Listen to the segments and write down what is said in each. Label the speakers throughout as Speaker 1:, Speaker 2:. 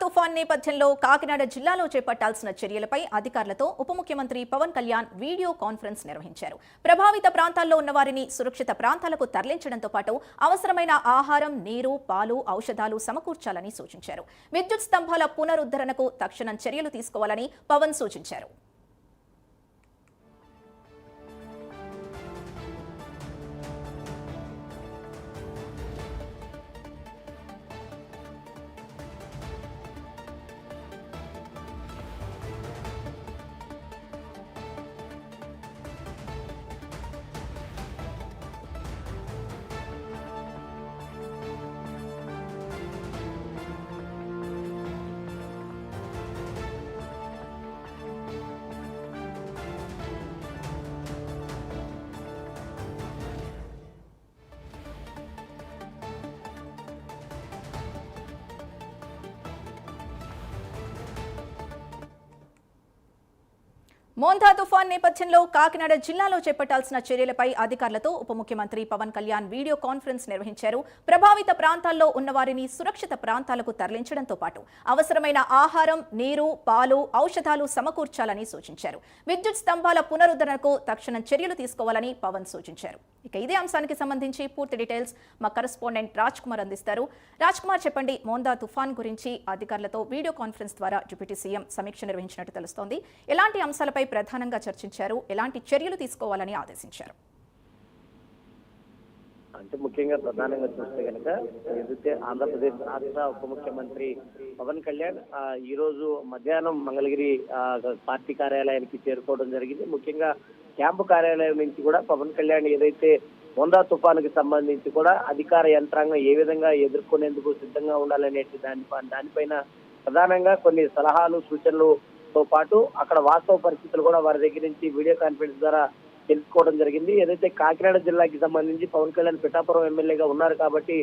Speaker 1: తుఫాన్ నేపథ్యంలో కాకినాడ జిల్లాలో చేపట్టాల్సిన చర్యలపై అధికారులతో ఉప ముఖ్యమంత్రి పవన్ కళ్యాణ్ వీడియో కాన్ఫరెన్స్ నిర్వహించారు. ప్రభావిత ప్రాంతాల్లో ఉన్న వారిని సురక్షిత ప్రాంతాలకు తరలించడంతో పాటు అవసరమైన ఆహారం, నీరు, పాలు, ఔషధాలు సమకూర్చాలని సూచించారు. విద్యుత్ స్తంభాల పునరుద్ధరణకు తక్షణం చర్యలు తీసుకోవాలని పవన్ సూచించారు. మోందా తుఫాన్ నేపథ్యంలో కాకినాడ జిల్లాలో చేపట్టాల్సిన చర్యలపై అధికారులతో ఉప ముఖ్యమంత్రి పవన్ కళ్యాణ్ వీడియో కాన్ఫరెన్స్ నిర్వహించారు. ప్రభావిత ప్రాంతాల్లో ఉన్న వారిని సురక్షిత ప్రాంతాలకు తరలించడంతో పాటు అవసరమైన ఆహారం, నీరు, పాలు, ఔషధాలు సమకూర్చాలని సూచించారు. విద్యుత్ స్తంభాల పునరుద్ధరణకు తక్షణం చర్యలు తీసుకోవాలని పవన్ సూచించారు. ఇక ఇదే అంశానికి సంబంధించి పూర్తి డీటెయిల్స్ మా కరెస్పాండెంట్ రాజ్ కుమార్ అందిస్తారు. రాజ్ కుమార్, చెప్పండి, మోందా తుఫాన్ గురించి అధికారులతో వీడియో కాన్ఫరెన్స్ ద్వారా డిప్యూటీ సీఎం సమీక్ష నిర్వహించినట్టు తెలుస్తోంది. ఎలాంటి అంశాలపై ప్రధానంగా చర్చించారు, ఎలాంటి చర్యలు తీసుకోవాలని ఆదేశించారు?
Speaker 2: అంటే ముఖ్యంగా ప్రధానంగా చూస్తే కనుక ఏదైతే ఆంధ్రప్రదేశ్ రాష్ట్ర ఉప ముఖ్యమంత్రి పవన్ కళ్యాణ్ ఈ రోజు మధ్యాహ్నం మంగళగిరి పార్టీ కార్యాలయానికి చేరుకోవడం జరిగింది. ముఖ్యంగా క్యాంపు కార్యాలయం నుంచి కూడా పవన్ కళ్యాణ్ ఏదైతే మోందా తుఫానుకి సంబంధించి కూడా అధికార యంత్రాంగం ఏ విధంగా ఎదుర్కొనేందుకు సిద్ధంగా ఉండాలనే దానిపైన ప్రధానంగా కొన్ని సలహాలు, సూచనలతో పాటు అక్కడ వాస్తవ పరిస్థితులు కూడా వారి దగ్గర నుంచి వీడియో కాన్ఫరెన్స్ ద్వారా తెలుసుకోవడం జరిగింది. ఏదైతే కాకినాడ జిల్లాకి సంబంధించి పవన్ కళ్యాణ్ పిఠాపురం ఎమ్మెల్యేగా ఉన్నారు కాబట్టి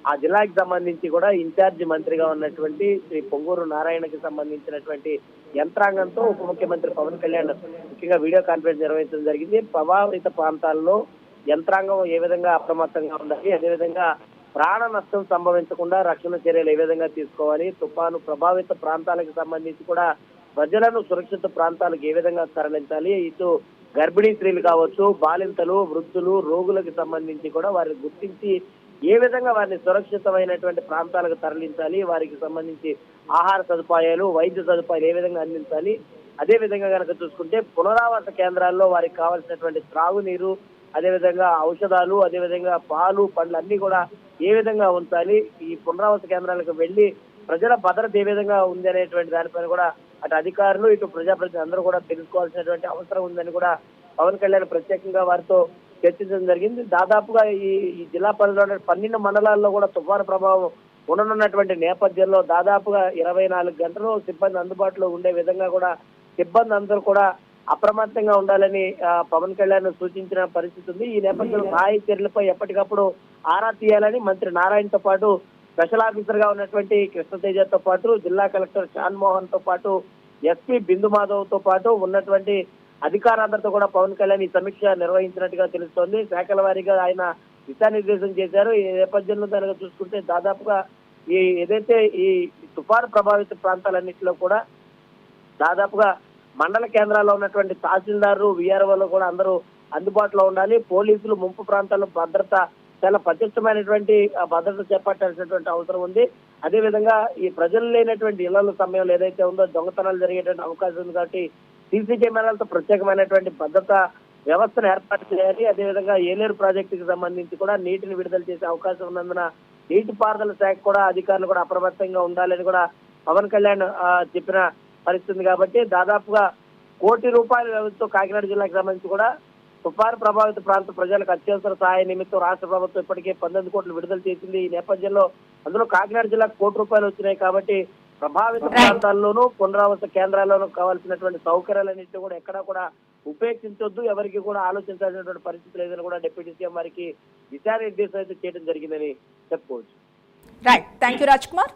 Speaker 2: ఆ జిల్లాకి సంబంధించి కూడా ఇన్ఛార్జి మంత్రిగా ఉన్నటువంటి శ్రీ పొంగూరు నారాయణకి సంబంధించినటువంటి యంత్రాంగంతో ఉప ముఖ్యమంత్రి పవన్ కళ్యాణ్ ముఖ్యంగా వీడియో కాన్ఫరెన్స్ నిర్వహించడం జరిగింది. ప్రభావిత ప్రాంతాల్లో యంత్రాంగం ఏ విధంగా అప్రమత్తంగా ఉండాలి, అదేవిధంగా ప్రాణ నష్టం సంభవించకుండా రక్షణ చర్యలు ఏ విధంగా తీసుకోవాలి, తుఫాను ప్రభావిత ప్రాంతాలకు సంబంధించి కూడా ప్రజలను సురక్షిత ప్రాంతాలకు ఏ విధంగా తరలించాలి, ఇటు గర్భిణీ స్త్రీలు కావచ్చు, బాలింతలు, వృద్ధులు, రోగులకు సంబంధించి కూడా వారిని గుర్తించి ఏ విధంగా వారిని సురక్షితమైనటువంటి ప్రాంతాలకు తరలించాలి, వారికి సంబంధించి ఆహార సదుపాయాలు, వైద్య సదుపాయాలు ఏ విధంగా అందించాలి, అదే విధంగా కనుక చూసుకుంటే పునరావాస కేంద్రాల్లో వారికి కావాల్సినటువంటి త్రాగునీరు, అదేవిధంగా ఔషధాలు, అదేవిధంగా పాలు, పండ్లు అన్ని కూడా ఏ విధంగా ఉంచాలి, ఈ పునరావాస కేంద్రాలకు వెళ్లి ప్రజల భద్రత ఏ విధంగా ఉంది అనేటువంటి దానిపైన కూడా అటు అధికారులు, ఇటు ప్రజాప్రతినిధులు అందరూ కూడా తెలుసుకోవాల్సినటువంటి అవసరం ఉందని కూడా పవన్ కళ్యాణ్ ప్రత్యేకంగా వారితో చర్చించడం జరిగింది. దాదాపుగా ఈ జిల్లా పరిధిలో 12 మండలాల్లో కూడా తుఫాను ప్రభావం ఉండనున్నటువంటి నేపథ్యంలో దాదాపుగా 24 గంటలు సిబ్బంది అందుబాటులో ఉండే విధంగా కూడా సిబ్బంది అందరూ కూడా అప్రమత్తంగా ఉండాలని పవన్ కళ్యాణ్ సూచించిన పరిస్థితి ఉంది. ఈ నేపథ్యంలో సహాయ చర్యలపై ఎప్పటికప్పుడు ఆరా తీయాలని మంత్రి నారాయణతో పాటు స్పెషల్ ఆఫీసర్ గా ఉన్నటువంటి కృష్ణతేజతో పాటు జిల్లా కలెక్టర్ షాన్ మోహన్ తో పాటు ఎస్పీ బిందు మాధవ్ తో పాటు ఉన్నటువంటి అధికారులందరితో కూడా పవన్ కళ్యాణ్ ఈ సమీక్ష నిర్వహించినట్టుగా తెలుస్తోంది. శాఖల వారీగా ఆయన దిశానిర్దేశం చేశారు. ఈ నేపథ్యంలో కనుక చూసుకుంటే దాదాపుగా ఏదైతే ఈ తుఫాను ప్రభావిత ప్రాంతాలన్నింటిలో కూడా దాదాపుగా మండల కేంద్రాల్లో ఉన్నటువంటి తహసీల్దారు, విఆర్ఓలు కూడా అందరూ అందుబాటులో ఉండాలి. పోలీసులు ముంపు ప్రాంతాల్లో భద్రత చాలా పటిష్టమైనటువంటి భద్రత చేపట్టాల్సినటువంటి అవసరం ఉంది. అదేవిధంగా ఈ ప్రజలు లేనటువంటి ఇళ్ల సమయంలో ఏదైతే ఉందో దొంగతనాలు జరిగేటువంటి అవకాశం ఉంది కాబట్టి సీసీ కెమెరాలతో ప్రత్యేకమైనటువంటి భద్రత వ్యవస్థను ఏర్పాటు చేయాలి. అదేవిధంగా ఏలేరు ప్రాజెక్టుకి సంబంధించి కూడా నీటిని విడుదల చేసే అవకాశం ఉన్నందున నీటిపారుదల శాఖ కూడా అధికారులు కూడా అప్రమత్తంగా ఉండాలని కూడా పవన్ కళ్యాణ్ చెప్పిన పరిస్థితి కాబట్టి దాదాపుగా ₹1 కోటి వ్యవస్థతో కాకినాడ జిల్లాకు సంబంధించి కూడా తుఫాను ప్రభావిత ప్రాంత ప్రజలకు అత్యవసర సహాయ నిమిత్తం రాష్ట్ర ప్రభుత్వం ఇప్పటికే 19 కోట్లు విడుదల చేసింది. ఈ నేపథ్యంలో అందులో కాకినాడ జిల్లాకు ₹1 కోటి వచ్చినాయి కాబట్టి ప్రభావిత ప్రాంతాల్లోనూ పునరావాస కేంద్రాల్లోనూ కావాల్సినటువంటి సౌకర్యాలన్నింటినీ కూడా ఎక్కడా కూడా ఉపేక్షించొద్దు, ఎవరికి కూడా ఆలోచించాల్సినటువంటి పరిస్థితి లేదని కూడా డిప్యూటీ సీఎం వారికి దిశానిర్దేశం అయితే చేయడం జరిగిందని చెప్పుకోవచ్చు.
Speaker 1: Right, thank you Raj Kumar.